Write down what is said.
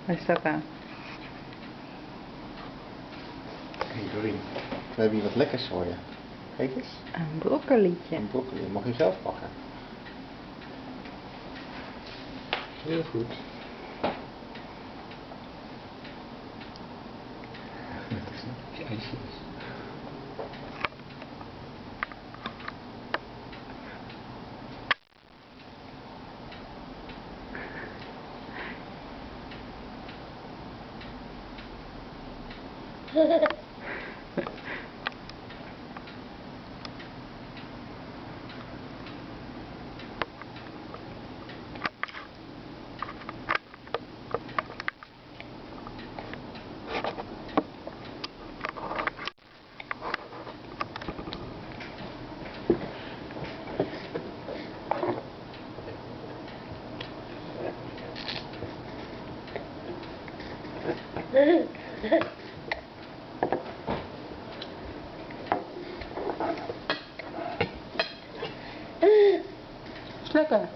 Waar is dat aan? Hé Dorien, we hebben hier wat lekkers voor je. Kijk eens. Een broccolietje. Een broccoli, dat mag je zelf pakken. Heel goed. Ijsjes. Is lekker.